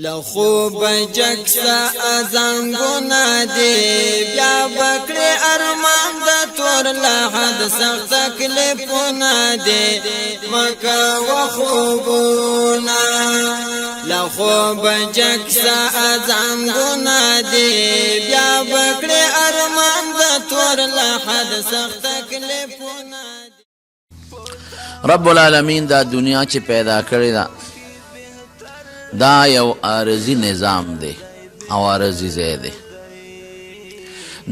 لخوب جکسا ازنگونا دی بیا بکڑی ارمان دا تور لحد سخت تکلیفونا دی مکا و خوبونا لخوب جکسا ازنگونا دی بیا بکڑی ارمان دا تور لحد سخت تکلیفونا دی. رب العالمین دا دنیا چی پیدا کردی دا یو عارضی نظام دی او عارضی ځای دی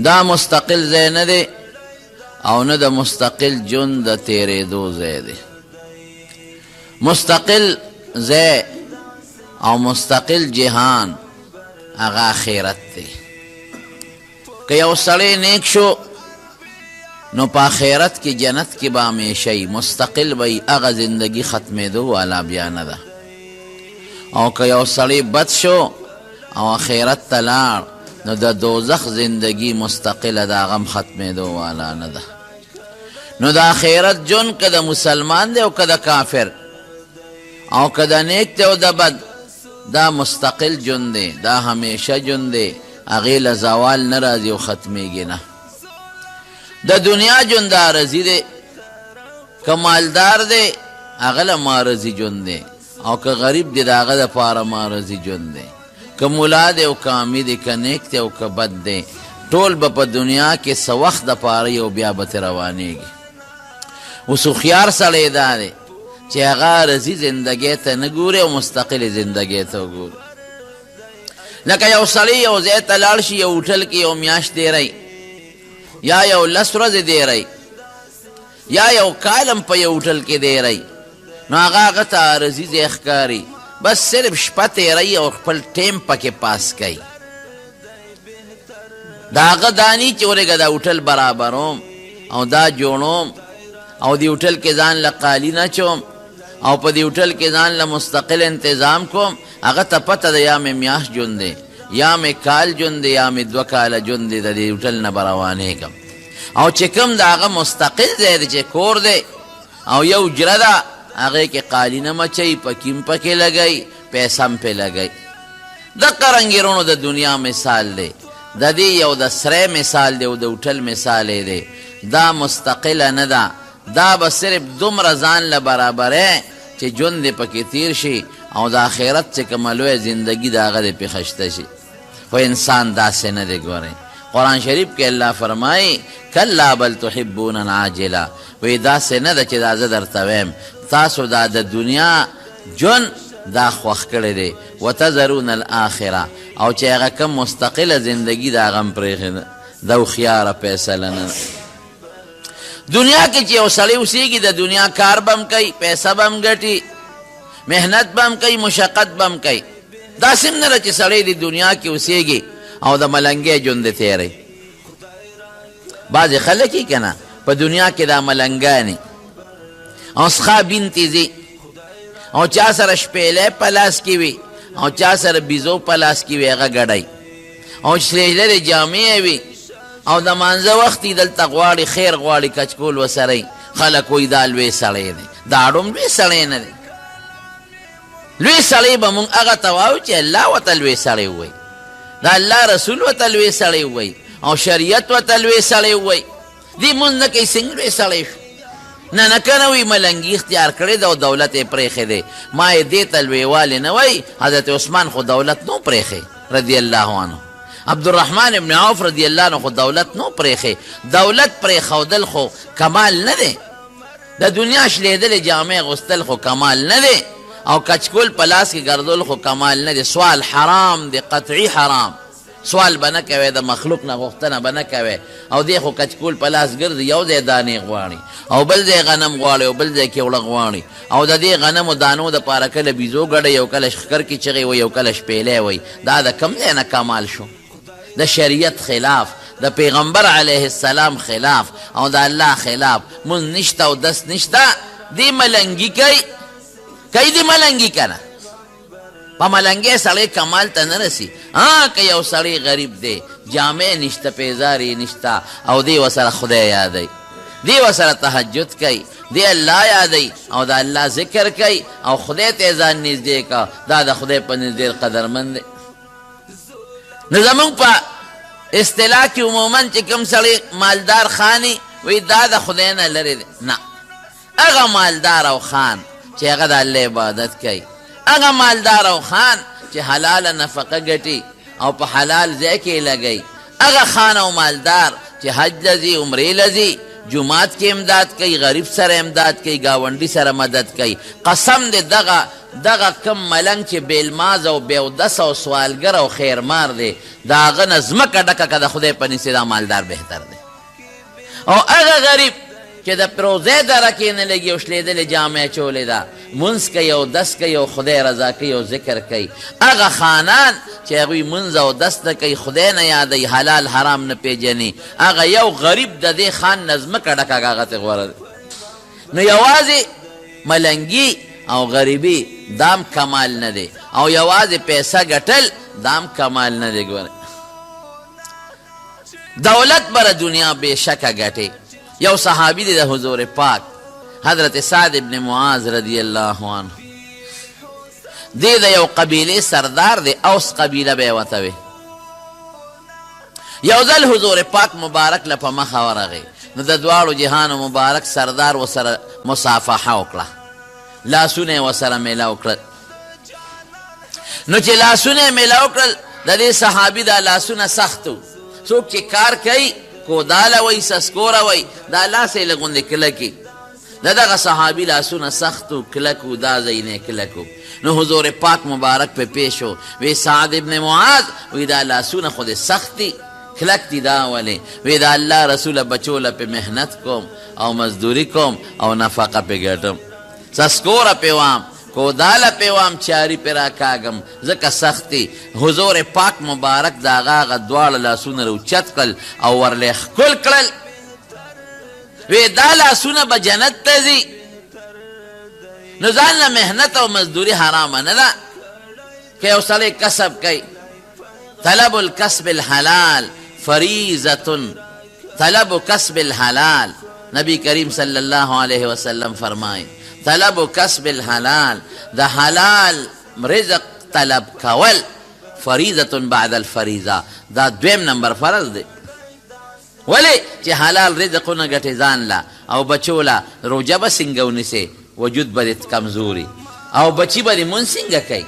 دا مستقل ځای نه دی او نه د مستقل ژوند د تیرېدو ځای دی مستقل ځای او مستقل جهان هغه آخرت دی که یو سړی نیک شو نو په آخرت کې جنت کې به همیشه مستقل وي هغه زندگی ختمېدو والا بیا نه ده او که یو سړی بد شو او آخرت ته لاړ نو د دوزخ زندگی مستقله د هغه ختمېدو والا نه ده نو د آخرت ژوند که د مسلمان دی او که د کافر او که د نیک دی او د بد دا مستقل ژوند دی دا همیشه ژوند دی هغې له زوال نه راځي او ختمېږي نه د دنیا ژوند عارضي دی که مالدار دی هغه له معرضي ژوند دی او که غریب دی دا هغه دپاره معرضي ژوند دی که ملا دی او که عامي دی که نیک دی او که بد دی ټول به په دنیا کې څه وخت دپاره یو بیا به ترې روانېږي اوس هوښیار سړی دا دی چې هغه عارضي زندګۍ ته نه ګوري او مستقلې زندګۍ ته وګوري لکه یو سړی یو ځای ته لاړ شي یو هوټل کې یو میاشت دیری یا یو لس ورځې دیری یا یو کالم په یو هوټل کې دیری نو هغه ته عارضي ځای ښکاري بس صرف شپه تیروي او خپل ټیم پکې پاس کوي د هغه دا ني چې ورېږه دا هوټل برابروم او دا جوړوم او دې هوټل کې ځان له قالین اچوم او په دې هوټل کې ځان له مستقل انتظام کوم هغه ته پته ده یا مې میاشت ژوند دی یا مې کال ژوند دی یا مې 2 کاله ژوند دی د دې هوټل نه به روانېږم او چې کوم د هغه مستقل ځای دی چې کور دی او یو اجره ده هغې کې قالینه مچوي پکیم پکې لګوي پیسه هم پې لګوي دقه رنګې د دنیا مثال دی د دې یو د سری مثال دی او د هوټل مثال دی دا مستقله نه ده دا به صرف دومره ځان له برابری چې ژوند دې پکې تیر شي او د آخرت چې کومه لویه زندګي د هغه دې پې خشته شي خو انسان داسې نه دی ګورئ قرآن شریف کې الله فرمایي کلا بل تحبون العاجله وی داسې نه ده چې دا زه درته ویم تاسو دا د دنیا ژوند دا خوښ کړی دی وتذرون الاخره او چې هغه کم مستقله زندگی د هغه هم پرېښې ده دا هوښیاره فیصله نه ده دنیا کې چې یو سړی اوسېږي د دنیا کار به هم کوي پیسه به هم ګټي محنت به هم کوي مشقت به هم کوي داسې هم نه ده چې سړی د دنیا کې اوسېږي او د ملنګۍ ژوند دې تېروي بعضې خلک یې که نه په دنیا کې دا ملنګانې او څخه بینتې ځي او چا سره شپېلی په لاس کې وي او چا سره بیزو په لاس کې وي هغه ګډی او سرېږلې جامې وي او د مانځه وخت یې دلته غواړي خیر غواړي کچکول وسره خلک وایي دا لوی سړی دی دا اړوم لوی سړی نه دی لوی سړی به مونږ هغه ته وایو چې الله ورته لوی سړی ووایي د الله رسول ورته لوی سړی ووایي او شریعت ورته لوی سړی ووایي دې مونځ نه کوي څنګه لوی سړی شو نه نه که نه وي ملنګي اختیار کړی ده او دولت یې پرېښی دی ما یې دې ته لویوالی نه وایي حضرت عثمان خو دولت نو پرېښی رضی الله عنه عبدالرحمن ابن عوف رضی الله عنه خو دولت نو پرېښی دولت پرېښودل خو کمال نه دی د دنیا شلېدلې جامې غوستل خو کمال نه دی او کچکول په لاس کې ګرځول خو کمال نه دی سوال حرام دی قطعي حرام سوال به نه کوې د مخلوق نه غوښتنه به نه کوې او دی خو کچکول په لاس ګرځي یو ځای دانې غواړي او بل ځای غنم غواړي او بل ځای کیوړه غواړي او د دې غنمو دانو دپاره کله بیزو ګډی یو کله ښکر کې چغې وي یو کله شپېلی وي دا د کم ځای نه کمال شو د شریعت خلاف د پیغمبر علیه السلام خلاف او د الله خلاف مونځ نشته او دس نشته دې ملنګي کوي دې ملنګي که نه په ملنګۍ سړی کمال ته نه رسي که یو سړی غریب دی جامې نشته پیزار یې نشته او دی ورسره خدای یادوي دی ورسره تهجد کوي، دی الله یادوي او د الله ذکر کوي او خدای ته ځان نږدې کا، دا د خدای په نزد ډېر قدرمند دی. نو زمونږ په اصطلاح کې عموما چې کوم سړی مالدار خاني وی دا د خدای نه لرې دی. نه، هغه مالدار او خان چې هغه د الله عبادت کوي، هغه مالدار او خان چې حلاله نفقه ګټي او په حلال ځای کې لګوي، هغه خان او مالدار چې حج لځي، عمرې لځي، جماعت کې امداد کوي، غریب سره امداد کوي، ګاونډي سره مدد کوي. قسم دې دغه کم ملنګ چې بیلماز او بیودس او سوالګر او خیرمار دی، د هغه نه ځمکه ډکه که د خدای په نسې دا مالدار بهتر دی. او هغه غریب چې د پروزې دره کې نه لګي او شلېدلې جامې چولې ده، منځ کوي او دس کوي او خدای رضا کوي او ذکر کوي. هغه خانان چې هغوی منځ او دس نه کوي، خدای نه یادوي، حلال حرام نه پیژني، هغه یو غریب د دې خان نه ځمکه ډکه هغه ته غوره دی. نو یوازې ملنګي او غریبي دام کمال نه دی، او یوازې پیسه ګټل دام کمال نه دی. ګوره دولت بره دنیا بے شکه ګټي. یو صحابي دی د حضور پاک حضرت سعد ابن معاذ رضی الله عنه، دی د یو قبیلې سردار دی، اوس قبیله به یې ورته وي. یو ځل حضور پاک مبارک له په مخه ورغی، نو د دواړو جهانو مبارک سردار ورسره مصافحه وکړه، لاسونه یې ورسره میلاو کړل. نو چې لاسونه یې میلاو کړل، د دې صحابي دا لاسونه سخت و. څوک چې کار کوي کوداله وی، سسکوره وی، دا لاس یې لږ غوندې کلکي. د دغه صحابي لاسونه سخت و، کلک و، دا ځای نه کلک و. نو حضور پاک مبارک په پیش و، وی سعد ابن معاذ وی دا لاسونه خود سخت دي، کلک دي، دا ولې؟ وی دا الله رسوله بچوله په محنت کوم او مزدوری کوم او نفقه په ګټم، سسکوره په وام، کوداله په وام، چاری په راکاږم، ځکه سخت دي. حضور پاک مبارک د هغه دواړه لاسونه راوچت کړل او ورله ښکل کړل. وی دا لاسونه به جنت ته ځي. نو ځان له محنت او مزدوري حرامه نه ده که یو سړی کسب کوي. طلب الکسب الحلال فریضة، طلب کسب الحلال، نبی کریم صلی الله علیه وسلم فرمائے طلب کسب الحلال، د حلال رزق طلب کول، فریضة بعد الفریضه، دا دویم نمبر فرض دی. ولی چې حلال رزقونه ګټې ځان له او بچو له، روجه به څنګه ونیسې، وجود به دې کمزوري، او بچي به دې مونځ څنګه کوي،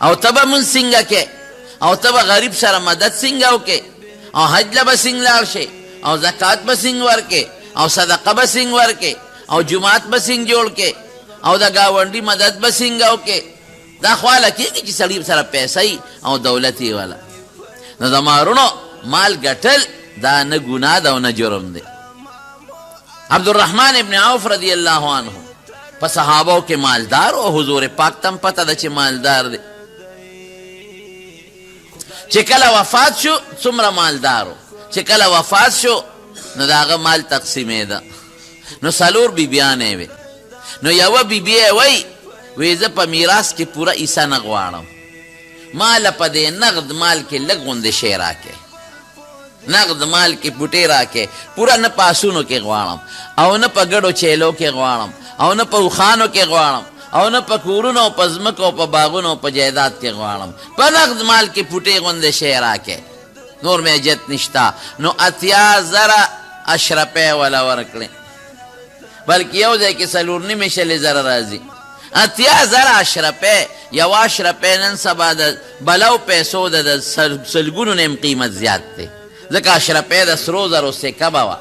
او ته به مونځ څنګه کوې، او ته به غریب سره مدد څنګه وکړې، او حج له به څنګه لاړ شې، او زکات به څنګه ورکې، او صدقه به څنګه ورکې، او جماعت به څنګه جوړ کړې، او د ګاونډي مدد به څنګه وکړې. دا خواله کېږي چې سړي سره پیسه او دولت یې والا. نو د مارونو مال ګټل دا نه ګناه ده او نه جرم دی. عبدالرحمن ابن عوف رضی الله عنه په صحابو کې مالدار او حضور پاک تم پته ده چې مالدار دی. چې کله وفات شو څومره مالدارو، چې کله وفات شو نو د هغه مال تقسیمېده. نو څلور بیبیانې وې. نو یوه بیبي یې وی زه په میراث کې پوره حصه نه غواړم، ما له په دې نغد مال کې لږ غوندې شی راکې، نغد مال کې پوټې راکې، پوره نه په آسونو کې غواړم، او نه په ګډو چیلو کې غواړم، او نه په اوښانو کې غواړم، او نه په کورونو او په ځمکو او په باغونو او په جایداد کې غواړم، په نغد مال کې پوټې غوندې شی راکې، نور مې حاجت نشته. نو 80,000 اشرفې وله ورکړې، بلکې یو ځای کې 4.5 راځي. 80,000 اشرفې، یو اشرفې نن سبا د بلو پیسو د سلګونو نیم قیمت زیات دی، ځکه اشرفې د سرو زرو سکه به وه.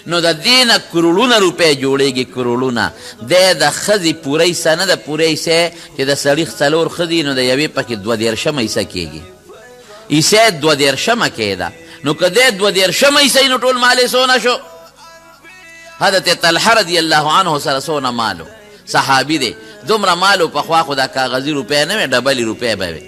نو د دې نه کروڑونه روپۍ جوړېږي، کروڑونه. دی د ښځې پوره حصه نه ده، پوره حصه چې د سړي 4 ښځې نو د یوې پکې 22 حصه کېږي، حصه 22 کېده. نو که دی 22 حصه نو ټول مال یې څونه شو؟ حضرت طلحه رضی الله عنه سره څونه مالو، صحابي دی، دومره مالو پخوا خو دا کاغذي روپۍ نه وې، ډبلې روپۍ به وې.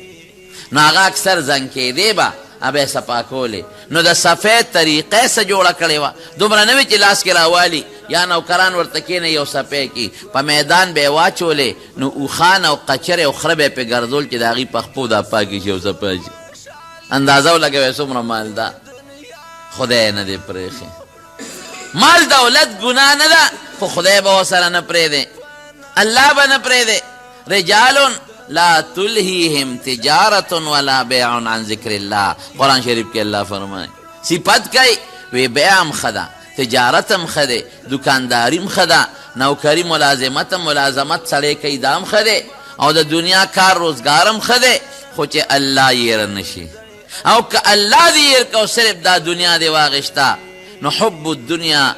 نو هغه اکثر زنګ کېدې به ابه صفا کولې. نو د صفې طریقې څه جوړه کړې وه، دومره نه وې چې لاس کې راوالي یا نوکران ورته کېنه یو صفې کې په میدان به یې واچولې. نو اوښان او قچرې او خره به یې پې ګرځول چې د هغې په خپو دا پاکې شي او صفا شي. اندازه ولګوئ څومره مال ده، خدای نه دی پرېښی. مال دولت گناہ نه ده خو خدای به ورسره نه پرېږدي الله به نه پرېږدي رجال لا تلهیهم تجارت ولا بیع عن ذکر الله قرآن شریف کې الله فرمائے صفت کوي وی بیع هم ښه ده تجارت هم ښه دی دکانداري هم ښه ده نوکري ملازمت سړی کوي دا هم ښه دی او د دنیا کار روزګار هم ښه دی خو چې الله یېره نشي او که الله دې یېر کو صرف دا دنیا دې واغشتا نو حب الدنیا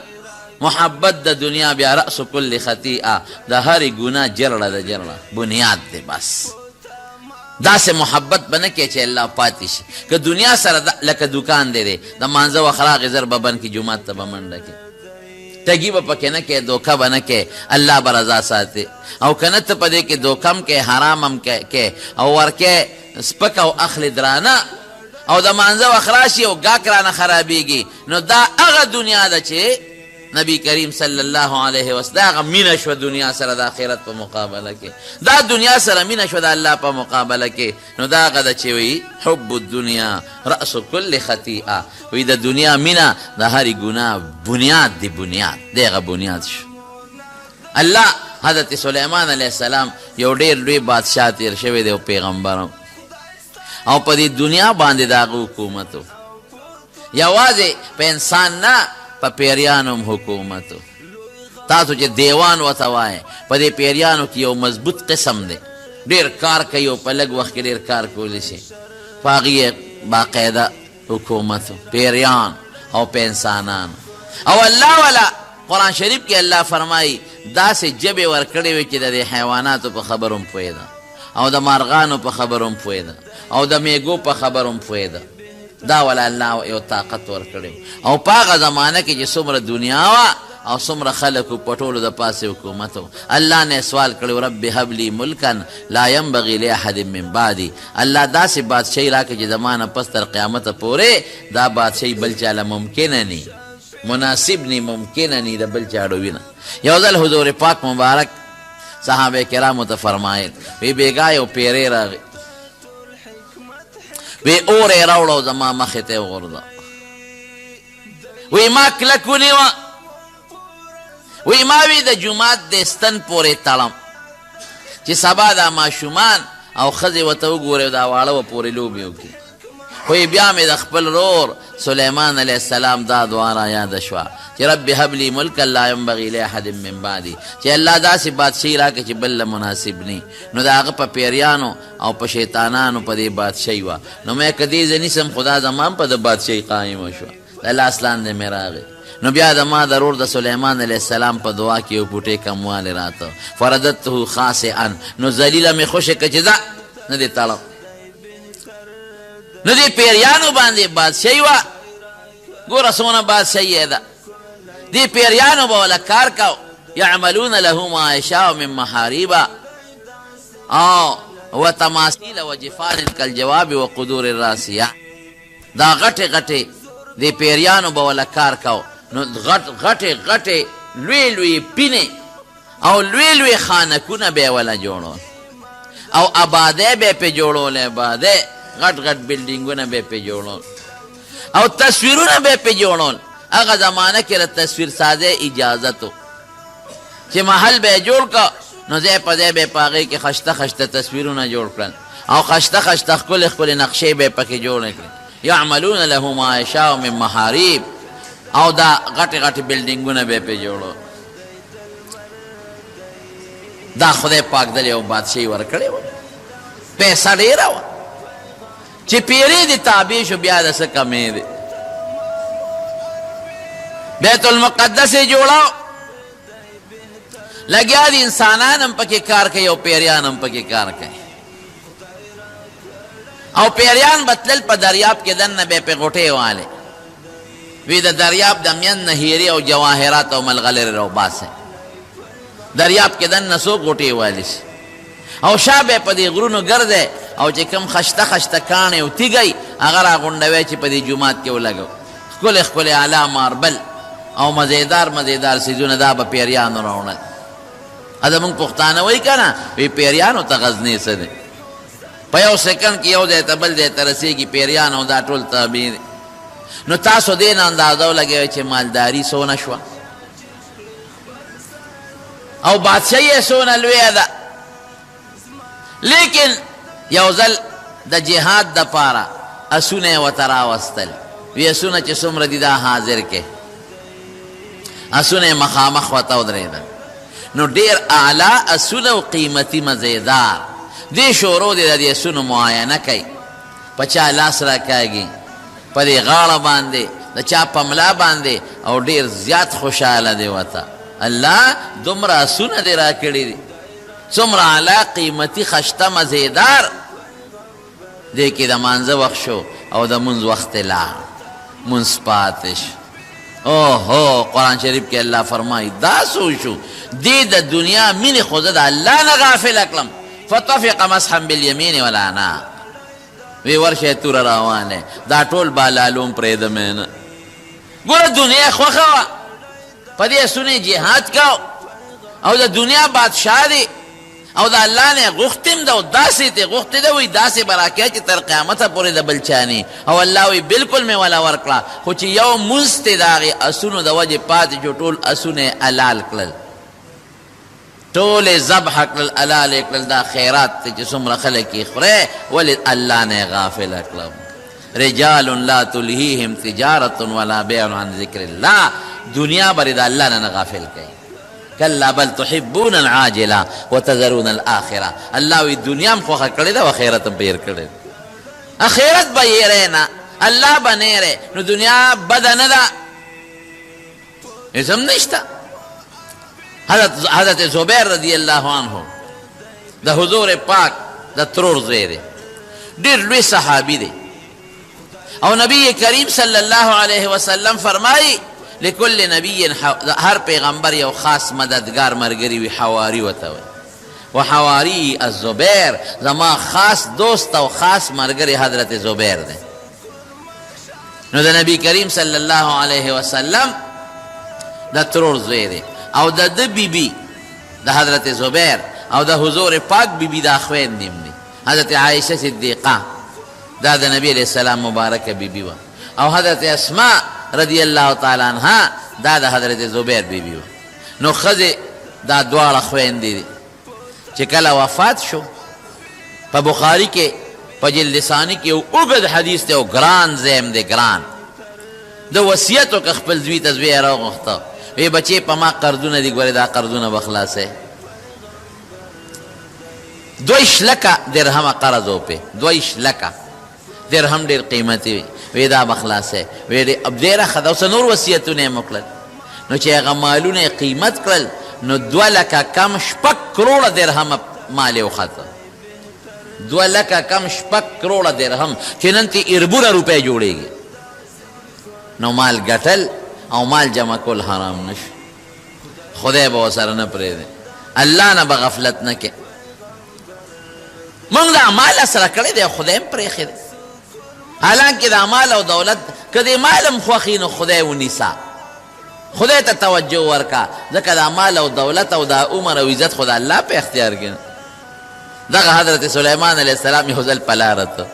محبت د دنیا بیا رأس کل خطیئه د هرې ګناه جرړه د جرړه بنیاد دی بس داسې محبت به نه کې چې الله پاتې شي که دنیا سره لکه دکان دی د مانځه وخت راغې زر به بند کړي جومات ته به منډه کړي ټګي به پکې نه کې دوکه به نه کې الله به رضا ساتي او که نه ته په دې کې دوکه هم کې حرام هم کې او ورکې سپک او اخلي درانه او د مانځه وخت راشي او ګاک رانه خرابېږي نو دا هغه دنیا ده چې نبی کریم صلی الله علیه وسلم دا هغه مینه شوه دنیا سره د آخرت په مقابله کې دا دنیا سره مینه شوه د الله په مقابله کې نو دا هغه ده چې وایي حب الدنیا رأس کل خطیئه وایي د دنیا مینه د هرې ګناه بنیاد دی بنیاد دی هغه بنیاد شو الله حضرت سلیمان علیه السلام یو ډېر لوی بادشاه تیر شوی دی او پیغمبر او په دې دنیا باندې د هغه حکومت و یوازې په انسان نه په پیریانو هم حکومت تاسو چې دیوان ورته وایې په دې پیریانو کې یو مضبوط قسم دی ډېر کار کوي او په لږ وخت کې ډېر کار کولی شي په هغې یې باقاعده حکومت پیریان او په انسانانو او الله والا قرآن شریف کې الله فرمایي داسې ژبې ورکړې وې چې د دې حیواناتو په خبرو هم پوهېده او د مارغانو په خبرو هم پوهېده او د میږو په خبرو هم پوهېده دا ولا الله یو طاقت ورکړی او په هغه زمانه کې چې څومره دنیا وه او څومره خلکو په ټولو د پاسې حکومت و الله نه سوال کړی رب هب لی ملکا لا ینبغي لاحد من بعدي الله داسې بادشاهي راکړي چې زما نه پس تر قیامته پورې دا بادشاهي بل چاله ممکنه نی مناسب نی ممکنه نی د بل چا ډوي نه یو ځل حضور پاک مبارک صحابه کرامو ته فرمایل وی بیګا یو پیری راغی وی اور یې راوړو زما مخې ته یې وغورځه وی ما کلک ونیوه وی ما وی د جومات د ستن پورې تړم چې سبا دا ماشومان او ښځې ورته وګورې دا واړه به پورې لوبې وکړي خو بیا مې د خپل رور سلیمان علیه السلام دا دعا را یاده شوه چې رب هب لی ملکا لا ینبغي لاحد من بعدي چې الله داسې بادشاهي راکړي چې بل له مناسب نی نو د هغه په پیریانو او په شیطانانو په دې بادشاهي وه نو مې که دې زه نیسم خدا زما هم په د بادشاهي قایمه شوه د لاس لاندې مې راغی نو بیا د ما د رور د سلیمان علیه السلام په دعا کې یو پوټی کموالی راته فرددته خاسئا نو ذلیله مې خوشې که چې ځه نه دې تړم نو دې پیریانو باندې بادشاهي وه ګوره څومره بادشاهي یې ده دې پیریانو به وله کار کو یعملون له ما یشاء من محاریبه و تماثیل و جفان کالجواب و قدور الراسیه دا غټې غټې دې پیریانو به وله کار کو نو غټې غټې لوی لوی پینې او لوی لوی خانکونه به یې وله جوړول او آبادۍ به یې پې جوړول آبادۍ غټ غټ بلډینګونه به یې پې جوړول او تصویرونه به یې پې جوړول هغه زمانه کې د تصویر سازۍ اجازت و چې محل به یې جوړ که نو ځای په ځای به یې په هغې کې خشته خشته تصویرونه جوړ کړل او خشته خشته ښکلې ښکلې نقشې به یې پکې جوړې کړې یعملون له ما یشاء من محاریب او دا غټې غټې بلډینګونه به یې پې جوړو دا خدای پاک دل یو بادشاهي ورکړې وه پیسه ډېره وه چې پیرې دې تابع شو بیا د څه کمې دی بیت المقدس یې جوړاو لګیا دي انسانان هم پکې کار کوي او پیریان هم پکې کار کوي او پیریان به تلل په دریاب کې دننه به یې پې غوټې والې وی د دریاب د مین نه هیرې او جواهرات او ملغلرې راوباسئ دریاب کې دننه څوک غوټې والی شي او شا به یې په دې غرونو ګرځی او چې کوم خشته خشته کاڼې او تیږی هغه راغونډوی چې په دې جومات کې ولګو ښکلې ښکلې اعلی ماربل او مزیدار مزیدار څیزونه دا به پیریانو راوړل دا مونږ پښتانه وایي که نه وی پیریانو ته غزنې څه دی په یو سیکنډ کې یو ځای ته بل ځای ته رسېږي پیریان او دا ټول تابع دی نو تاسو دې نه اندازه ولګوئ چې مالداري څونه شوه او بادشاهي یې څونه لویه ده. لیکن یو ځل د جهاد دپاره اسونه یې ورته راوستل، وی اسونه چې څومره دي دا حاضر کې. اسونه یې مخامخ ورته ودرېدل، نو ډېر اعلی اسونه او قیمتي مزیدار. دې شورو دې د دې اسونو معاینه کوي، په چا لاس راکاږي، په دې غاړه باندې، د چا په ملا باندې، او ډېر زیات خوشحاله دی ورته. الله دومره اسونه دې راکړي دي، څومره اعلی قیمتي خشته مزیدار. دې کې د مانځه وخت شو او د مونځ وخت لاړ، مونځ پاتې شو. اوهو قرآن شریف کې الله فرمایي دا څه شو، دې د دنیا مینې خو زه د الله نه غافله کړم. فطفق مسحا بالیمین والعناق، وی ورشه توره روانه، دا ټول بالالوم پرېږدمې نه. ګوره دنیا خوښه وه، په دې اسونې جهاد کو او د دنیا بادشاه دی او د الله نه غوښتیم ده او داسې ترې غوښتې ده، وایي داسې به راکوې چې تر قیامته پورې د بل چا نه. او الله وایي بلکل مې وله ورکړه، خو چې یو مونځ ته د هغې اسونو د وجې پاتې شو، ټول اسونه یې حلال کړل، ټول یې ذبحه کړل، حلال یې کړل. دا خیرات دی چې څومره خلک یې خورې، ولې الله نه یې غافله کړم. رجال لا تلهیهم تجارة ولا بیع عن ذکر الله، دنیا بری د الله نه غافل کوي. کلا بل تحبون العاجله وتذرون الاخره. الله وی دنیا هم خوښه کړې ده او آخرت هم پیر کړې ده. آخرت به یېرې نه، الله به نه یېرې، نو دنیا بده نه ده، هېڅ هم نشته. حضرت زبیر رضی الله عنه د حضور پاک د ترور زوی دی، ډېر لوی صحابي دی، او نبی کریم صلی الله علیه وسلم فرمایي لکل نبی، هر پیغمبر یو خاص مددگار ملګری وي، حواری ورته وایي. و حواری الزبیر، زما خاص دوست او خاص ملګری حضرت زبیر دی. نو د نبی کریم صلی الله علیه وسلم د ترور زوی دی، او د ده بیبي د حضرت زبیر او د حضور پاک بیبي دا خویندې دي. حضرت عایشه صدیقه دا د نبی علیہ السلام مبارکه بیبي وه، او حضرت اسماء رضی الله تعالی عنها دا د حضرت زبیر بیبي وه. نو ښځې دا دواړه خویندې دي. چې کله وفات شو، په بخاري کې په جلد ثاني کې یو اوږد حدیث دی او ګران ذیم دی، ګران. د وصیت وکړه خپل زوی ته، زوی یې راوغوښته، وی بچې په ما قرضونه دي، ګورې دا قرضونه به خلاصې. 2 لکه درهمه قرض وپې، 2 لکه درهم ډېر قیمتي وي، وی دا به خلاصې. وی ډېره ښه ده، اوس نور وصیتونه یې وکړل. نو چې هغه مالونه یې قیمت کړل، نو 2 لکه کم 6 کروړه درهمه مال یې وخته. 2 لکه کم 6 کروړه درهم، چې نن ته اربوره روپۍ جوړېږي. نو مال ګټل او مال جمع کول حرام نشو، خدای به ورسره نه پرېږدي، الله نه به غفلت نه کوي. موږ دا مال سره کړی دی، خدای هم پرېښی دی. حالانکه دا مال او دولت که د مال هم خوښي نو خدای ونیسه، خدای ته توجه ورکه، ځکه دا مال او دولت او دا عمر او عزت خو د الله په اختیار کې. دغه حضرت سلیمان علیه السلام یو ځل په لاره ته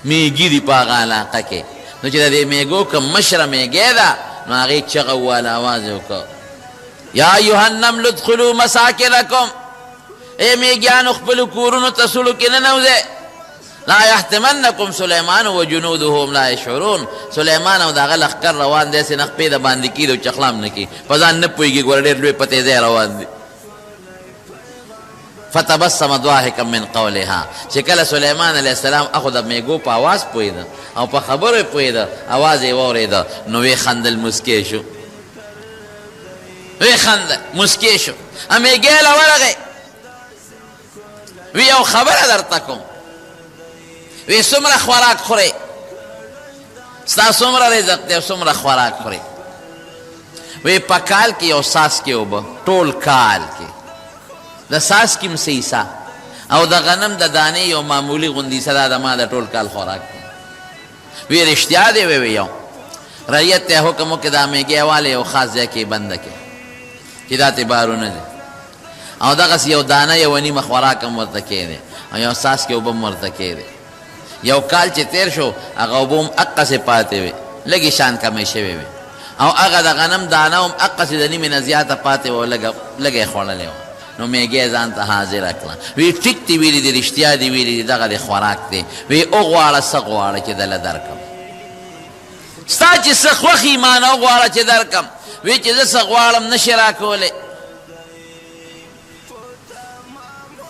میږي دي په هغه علاقه کې، نو چې د دې میږو کوم مشره میږی ده، نو هغې چغه وواله، اواز یې وکړه، یا ایها النمل ادخلوا مساکنکم، ای میږیانو خپلو کورونو ته سړو کې ننوځئ، لا یحتمنکم سلیمان و جنوده هم لا یشعرون. سلیمان او د هغه لښکر روان دی، هسې نه خپې د باندې کېږي او چخلام نه کېږي، په ځان نه پوهېږي، ګوره ډېر لوی په تیزۍ روان دي. فتبسم ضاحکا من قولها، چې کله سلیمان علیه السلام اخو د میږو په اواز پوهېده او په خبرو یې پوهېده، اواز یې واورېده، نو ویې خندل، مسکې شو، ویې خندل، مسکې شو. میږی له ورغی، وی یو خبره درته کوم، وی څومره خوراک خورئ، ستا څومره رزق دی او څومره خوراک خورئ؟ وی په کال کې یو څاڅکې اوبه، ټول کال کې د څاڅکي م سیسه او د غنم د دانې یو معمولي غوندیسه، دا د ما د ټول کال خوراک دی. وی رښتیا دی؟ وی یو رعیت ته حکم وکړي دا میږی والی یو خاص ځای کې بنده کړي چې دا تې بارونه دي، او دغسې یو دانه یوه نیمه خوراک هم ورته کېدی او یو څاڅکې اوبه هم ورته کېدی. یو کال چې تیر شو، هغه اوبه هم اقسې پاتې وې، لږې شان کمی شوی وي او هغه د غنم دانه هم هغسې د نیمې نه زیاته پاتې وه لږه یې خوړلې وه نو میږی ځان ته حاضره کړه وی ټیک دي ویلي دي رښتیا دي ویلي دي دغه د خوراک دی وی وغواړه څه غواړه چې دله درکړم ستا چې څه خوښي مانه وغواړه چې درکړم وی چې زه څه غواړم نشي راکولی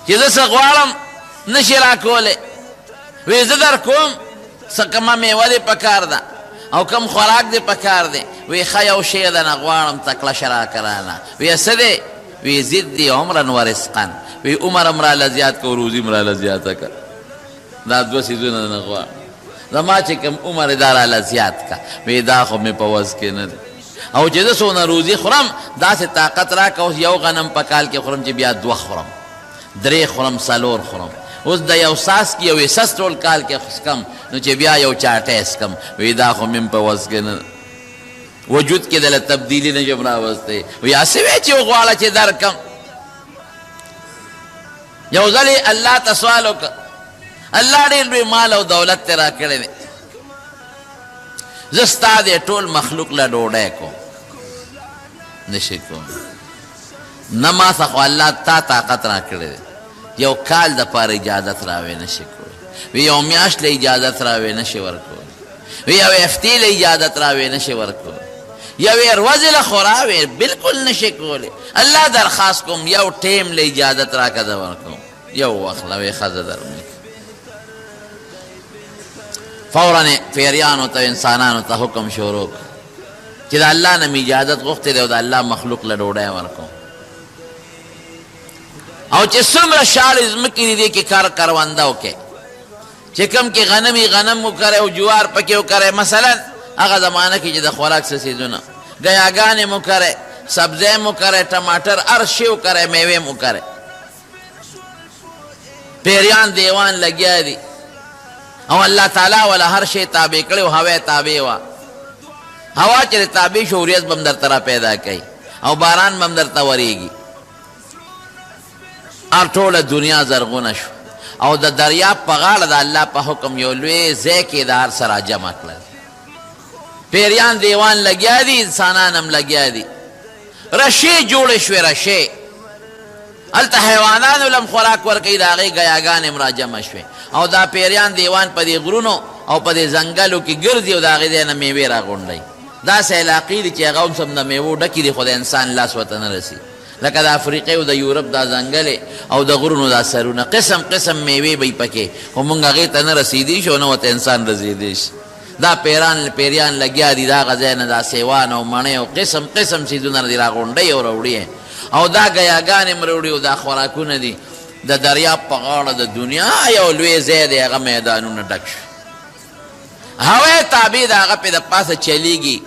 چې زه څه غواړم نشي راکولی وی زه در کوم څه کومه میوه دې پکار ده او کم خوراک دې پکار دی وی ښه یو شی ده نه غواړم تکله شه راکرانه وی څه دی وی زد دی عمرا و رزقا وی عمر هم راله زیات که روزي هم راله زیاته که دا دوه څیزونه نه غواړم زما چې کوم عمر یې دا راله زیات که وی دا خو مې په وس کې نه دی او چې زه څونه روزي خورم داسې طاقت راکه اوس یو غنم په کال کې خورم چې بیا دوه خورم درې خورم څلور خورم اوس د یو ساس کې یو سس ټول کال کې خسکم نو چې بیا یو چاټی اسکم وی دا خو مې په وس کې نه وجود کې دله تبدیلی نه شم راوستی وی هسې وی چې وغواړه چې درکم یو ځلې الله ته سوال وکړه الله ډېر لوی مال او دولت ته راکړی دی زه ستا دې ټول مخلوق له ډوډۍ کوم نشي کوم نه ما څه خو الله تا طاقت راکړی دی یو کال دپاره اجازت راوی نشي کولی وی یو میاشت له اجازت راوی نشي ورکولی وی یو هفتې له اجازت راوی نشي ورکولی یوې ورځې له خو راوی بلکل نشي کولی الله درخواست کوم یو ټیم له اجازت راکه زه ورکوم یو وخت له وی ښځه درمې فوراً پیریانو ته انسانانو ته حکم شروع چې د الله نه مې اجازت غوښتې دی او د الله مخلوق له ډوډۍ ورکوم او چې څومره شاړې ځمکې دي دې کې کار کرونده وکړې چې کوم کې غنمي غنم وکرئ او جوار پکې وکرئ مثلا هغه زمانه کې چې د خوراک څه څیزونه ګیاګانې مو کرئ سبزی مو کرئ ټماټر هر شی وکرئ میوې مو کرئ پیریان دیوان لګیا دي او الله تعالی ولا هر شی تابع کړی او هوا تابع وه هوا چې تابع شو وریځ به هم درته را پیدا کوي او باران به هم درته ورېږي هر ټوله دنیا زرغونه شو او د دریاب په غاړه د الله په حکم یو لوی ځای کې د هر څه را جمع کړل پیریان دیوان لګیا دي انسانان هم لګیا دي رشې جوړې شوې رشې هلته حیوانانو لم خوراک ورکوي د هغې ګیاګانې هم را جمع شوې او دا پیریان دیوان په دې غرونو او په دې ځنګلو کې ګرځي او د هغې ځای نه میوې را غونډوي داسې علاقې دي چې هغه هم سم د میوو ډکې دي خو د انسان لاس ورته نه رسي لکه د افریقې او د یورپ دا ځنګلې او د غرونو دا سرونه قسم قسم میوې به یې پکې خو مونږ هغې ته نه رسېدی شو نه ورته انسان رسېدی شي دا پیریان لګیا دي دا هغه ځای نه دا سیوان او مڼې او قسم قسم څیزونه دي راغونډوي او راوړي او دا ګیاګانې م راوړي او دا خوراکونه دي د دریاب په غاړه د دنیا یو لوی ځای دی هغه میدانونه ډک شو هوا تابع د هغه پې د پاسه چلیږي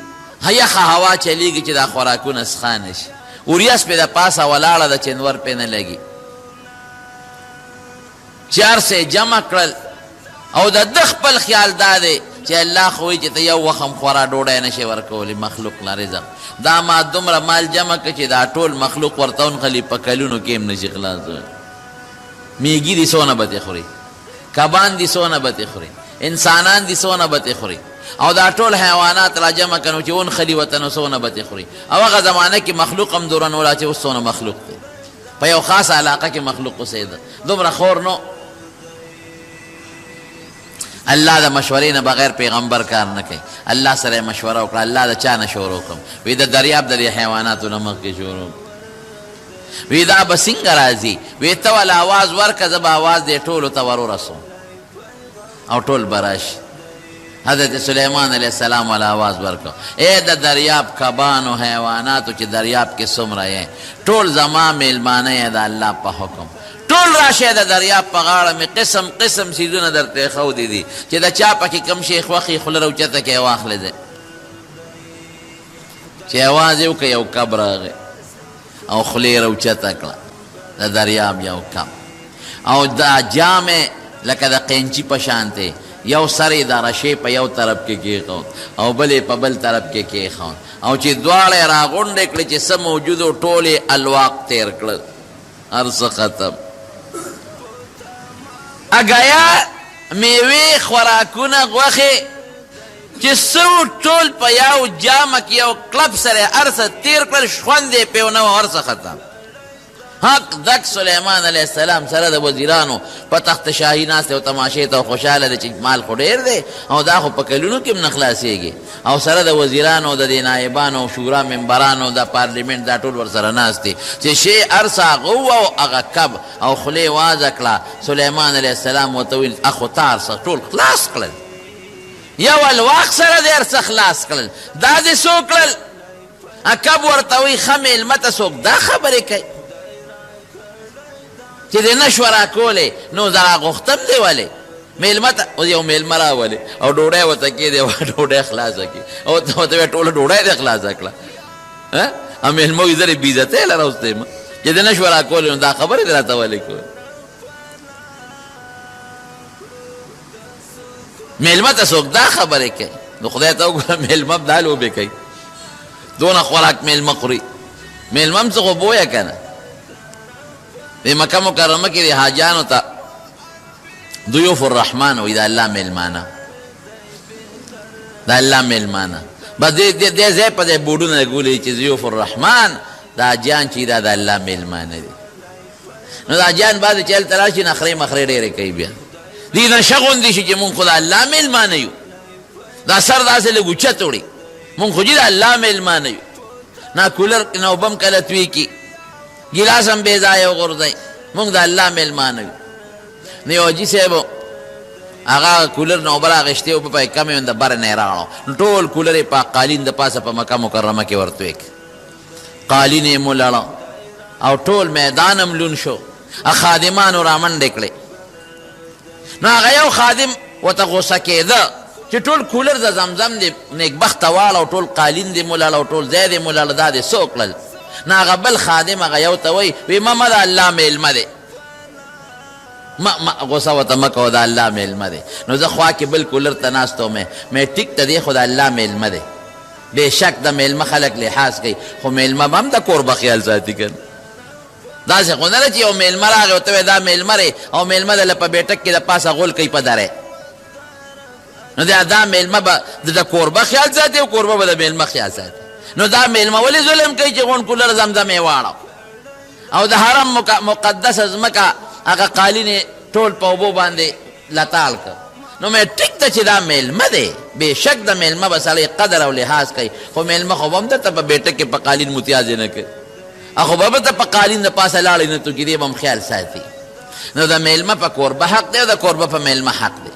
یخه هوا چلیږي چې دا خوراکونه سخانه شي وریځ پې د پاسه ولاړه ده چې نور پې نه لګي چې هر څه جمع کړل او د ده خپل خیال دا دی چې الله خو وایي چې ته یو وخت هم خورا ډوډۍ نشې ورکولی مخلوق له رزق دا ما دومره مال جمع کړه چې دا ټول مخلوق ورته ونښلي په کلونو کې هم نشي خلاصولی میږي دي څونه به تې خوري کبان دي څونه به تې خوري انسانان دي څونه به تې خوري او دا ټول حیوانات را جمع کنو چې ونښلي ورته نو څونه به تې خوري او هغه زمانه کې مخلوق هم دوران ولا چې اوس څونه مخلوق دی په یو خاصه علاقه کې مخلوق اوسېده دومره خور نو الله د مشورې نه بغیر پیغمبر کار نه کوي الله سره مشوره وکړه الله د چا نه شروع کړم وی د دریاب د دې حیواناتو نه مخکې شروع وی دا به څنګه راځي وی ته ول آواز ورکړه زه به آواز دې ټولو ته ور ورسوم او ټول به راشي حضرت سلیمان علیه السلام ول آواز ورکړه ای د دریاب کبانو حیواناتو چې دریاب کې څومره یې ټول زما میلمانه یې د الله په حکم ټول راشه د دریاب په غاړه مې قسم قسم څیزونه درته ښودي دي چې د چا پکې کم شی خوښي خوله راوچته کې واخلې دی چې اواز یې وکړه یو کب راغی او خولې یې راوچته کړه د دریاب یو کب او دا جامې لکه د قینچي په شانتې یو سر یې د رشې په یو طرف کې کېښود او بل یې په بل طرف کې کېښود او چې دواړه یې راغونډې کړې چې څه موجود و ټول یې الواق تیر کړل هر څه ختم اگایا میوه خوراکونه غوښې چې سو ټول په یو جامه کې یو کلب سره ارسه تیر کړل شخوندې پې ونه وه ارسه ختم حق دک سلیمان علیه السلام سره د وزیرانو په تخت شاهي ناست او تماشې ته خوشحاله دی چې مال خو ډېر دی او دا خو په کلونو کې هم نه خلاصېږي او سره د وزیرانو د دې نایبانو شورا ممبرانو د پارلیمنټ دا ټول ورسره ناست دي چې شی ارسه هغه وه او هغه کب او خولې وازه کړه سلیمان علیه السلام ورته ویل اخو تا ارسه ټول خلاص کړل یو الواق سره د ارسه خلاص کړل دا دې څو کړل کب ورته وایي ښه مېلمه ته څوک دا خبرې کوي چې دې نشو راکولی نو دا غوښتم دی ولې مېلمه ته اوس یو مېلمه راولې او ډوډۍ ورته کېدې ډوډۍ خلاصه کړي او ورته وایي ټوله ډوډۍ دې خلاصه کړه او مېلمه وایي زه دې بېعزتۍ لره اوس دی چې دې نشو راکولی نو دا خبرې دې راته ولې کوي مېلمه ته څوک دا خبرې کوي نو خدای ته وګوره مېلمه دا لوبې کوي دونه خوراک مېلمه خوري مېلمه هم څه خو بویه که نه په مکه مکرمه کې د حاجیانو ته ضیوف الرحمن وایي د الله مېلمانه د الله مېلمانه بس دې ځای په ځای بورډونه لګولي چې ضیوف الرحمن د حاجیان چې دا د الله مېلمانه دي نو د حاجیان بعضې چې هلته راشي نخرې مخرې ډېرې کوي بیا دې نشه غوندې شي چې مونږ خو د الله مېلمانه یو دا سر داسې لږ اوچت وړي مونږ خو چې د الله مېلمانه یو نه کولر نه اوبه هم کله توی کي ګیلاس هم بې ځایه وغورځئ مونږ د الله مېلمانه یو نو یو حاجي صاحب هغه کولر نه اوبه راغېښتې اوبه پکې کمې وې د بره نه یې راوړو نو ټول کولر یې په قالین د پاسه په مکه مکرمه کې ورتوی کړ قالین یې مو لړه او ټول میدان هم لون شو خادمانو رامنډې کړې نو هغه یو خادم ورته غوسه کېده چې ټول کولر د زمزم دی نیکبخته واړه او ټول قالین دې مو لړه او ټول ځای دې مو لړه دا دې څه وکړل نو هغه بل خادم هغه یو ته وایي وی مه د الله مېلمه دی غوسه ورته مه کوه د الله مېلمه دی نو زه خوا کې بل کولر ته ناست وم مې ټیک ته دی خو د الله مېلمه دی بېشک د مېلمه خلک لحاظ کوي خو مېلمه به هم د کور به خیال ساتي که نه داسې خو نه ده چې یو مېلمه راغی ورته وایي دا مېلمه دی او مېلمه دله په بیټک کې د پاسه غول کوي په دری نو دا مېلمه به د کور به خیال ساتي او کوربه به د مېلمه خیال ساتي نو دا مېلمه ولې ظلم کوي چې غونډ کولر زمزم یې واړو او د حرم مقدسه ځمکه هغه قالین ټول په اوبو باندې لتال کړ نو مې ټیک ته چې دا مېلمه دی بېشک د مېلمه به سړی قدر او لحاظ کوي خو مېلمه خو به هم درته په بیټک کې په قالین متیازې نه کوي خو به ته په قالین د پاسه لاړې نه تو کې دی به هم خیال ساتي نو د مېلمه په کوربه حق دی او د کوربه په مېلمه حق دی